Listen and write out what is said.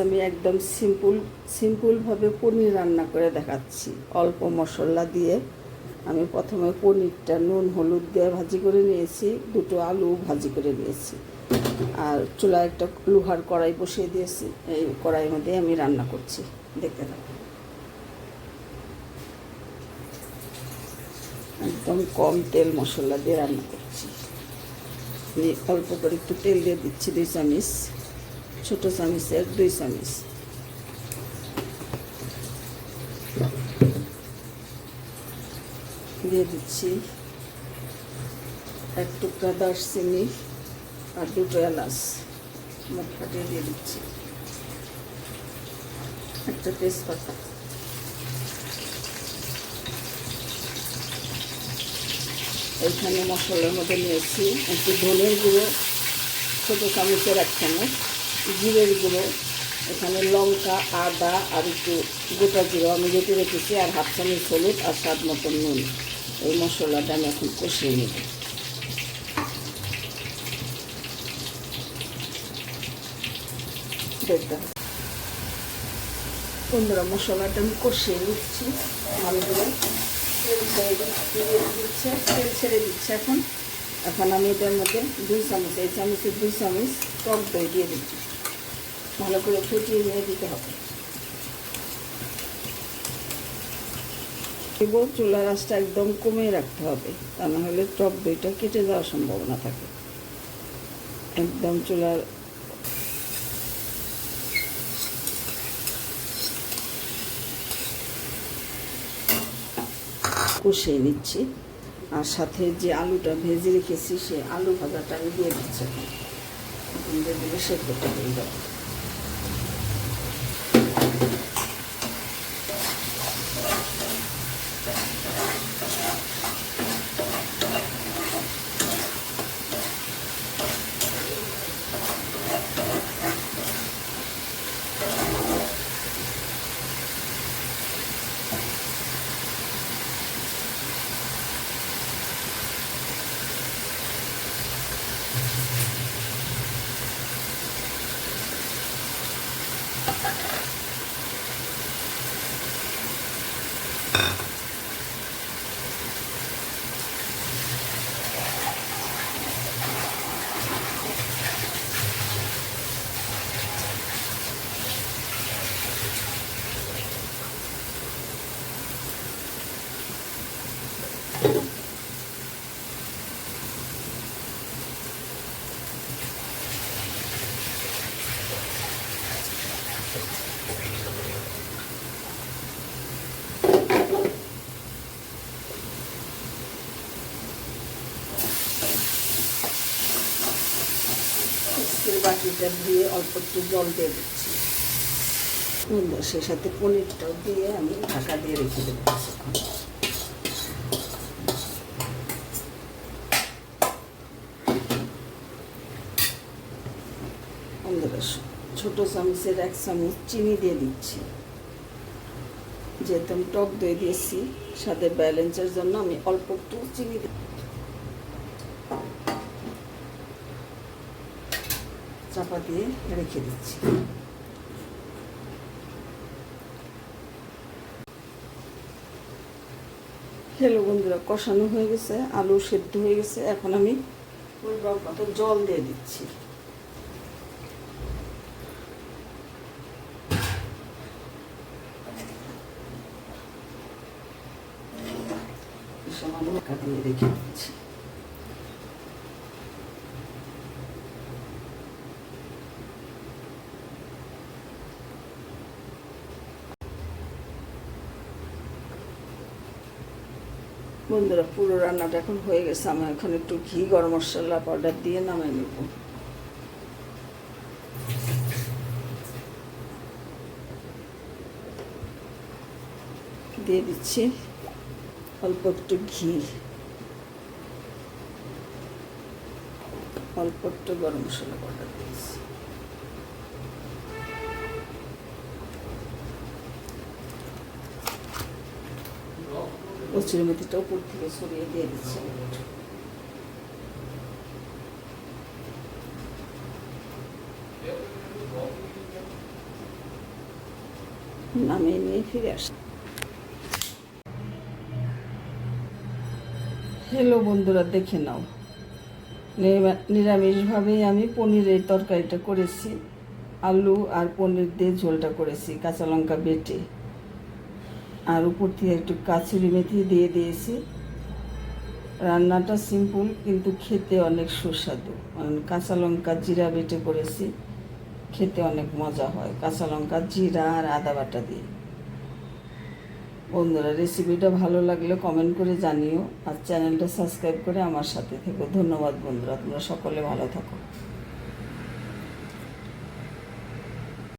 আমি একদম সিম্পলভাবে পনির রান্না করে দেখাচ্ছি। অল্প মশলা দিয়ে আমি প্রথমে পনিরটা নুন হলুদ দিয়ে ভাজি করে নিয়েছি, দুটো আলু ভাজি করে নিয়েছি, আর চুলায় একটা লোহার কড়াই বসিয়ে দিয়েছি। এই কড়াইয়ের মধ্যে আমি রান্না করছি, দেখতে থাকুন। একদম কম তেল মশলা দিয়ে রান্না করছি। আমি অল্প করে একটু তেল দিয়ে দিচ্ছি, 2 চামচ, ছোটো চামচের 2 চামচ। দিয়ে দিচ্ছি 1 টুকরা দারচিনি আর 2টো এলাচ মুখ ফাটিয়ে দিয়ে দিচ্ছি, একটা তেজপাতা। এইখানে মশলার মধ্যে নিয়েছি একটু ধনের গুঁড়ো, ছোটো চামচের 1 চামচ, জিরের গুঁড়ো, এখানে লঙ্কা, আদা আর একটু গোটা জিরা আমি বেটে রেখেছি, আর 1/2 চামচ হলুদ আর স্বাদ মতো নুন। এই মশলাটা আমি এখন কষিয়ে নেব। দেখতে বন্ধুরা, মশলাটা আমি কষিয়ে নিচ্ছি ভালো করে। তেল ছেড়ে দিচ্ছে এখন। আমি এটার মধ্যে 2 চামচ, এই চামচের 2 চামচ টক দই দিয়ে দিচ্ছি। ভালো করে ফুটিয়ে নিয়ে দিতে হবে। চুলার আঁচটা একদম কমিয়ে রাখতে হবে, তা না হলে টক দইটা কেটে যাওয়ার সম্ভাবনা থাকে। একদম চুলার কষিয়ে নিচ্ছি, আর সাথে যে আলুটা ভেজে রেখেছি সেই আলু ভাজাটা আমি দিয়ে দিচ্ছি। এখন সেদ্ধটা হয়ে যাবে। বাটিটা দিয়ে অল্প একটু জল দিয়ে দিচ্ছি, সেই সাথে পনিরটাও দিয়ে আমি ঢাকা দিয়ে রেখে দেবো। ছোটো চামচের 1 চামচ চিনি দিয়ে দিচ্ছি। যেহেতু আমি টক দই দিয়েছি, স্বাদের ব্যালেন্সের জন্য আমি অল্প একটু চিনি দিই। চাপা দিয়ে রেখে দিচ্ছি। হ্যালো বন্ধুরা, কষানো হয়ে গেছে, আলু সেদ্ধ হয়ে গেছে। এখন আমি পরিমাণ মতো জল দিয়ে দিচ্ছি। ঢাকা দিয়ে রেখে দিচ্ছি। বন্ধুরা, পুরো রান্নাটা এখন হয়ে গেছে। আমি এখন একটু ঘি, গরম মশলা পাউডার দিয়ে নামিয়ে নেব। দিয়ে দিচ্ছি অল্প একটু ঘি, অল্প একটু গরম মশলা পাউডার দিয়েছি। কচুরি মেথিটা উপর থেকে ছড়িয়ে দিয়ে দিচ্ছি। নামিয়ে নিয়ে ফিরে আসি। হ্যালো বন্ধুরা, দেখে নাও, নিরামিষভাবেই আমি পনিরের তরকারিটা করেছি। আলু আর পনির দিয়ে ঝোলটা করেছি কাঁচা লঙ্কা বেটে, আর উপর থেকে একটু কাসুরি মেথি দিয়ে দিয়েছি। রান্নাটা সিম্পল কিন্তু খেতে অনেক সুস্বাদু। কাঁচা লঙ্কা জিরা বেটে করেছি, খেতে অনেক মজা হয় কাঁচা লঙ্কা জিরা আর আদা বাটা দিয়ে। বন্ধুরা, রেসিপিটা ভালো লাগলে কমেন্ট করে জানিও, আর চ্যানেলটা সাবস্ক্রাইব করে আমার সাথে থেকো। ধন্যবাদ বন্ধুরা, তোমরা সকলে ভালো থাকো।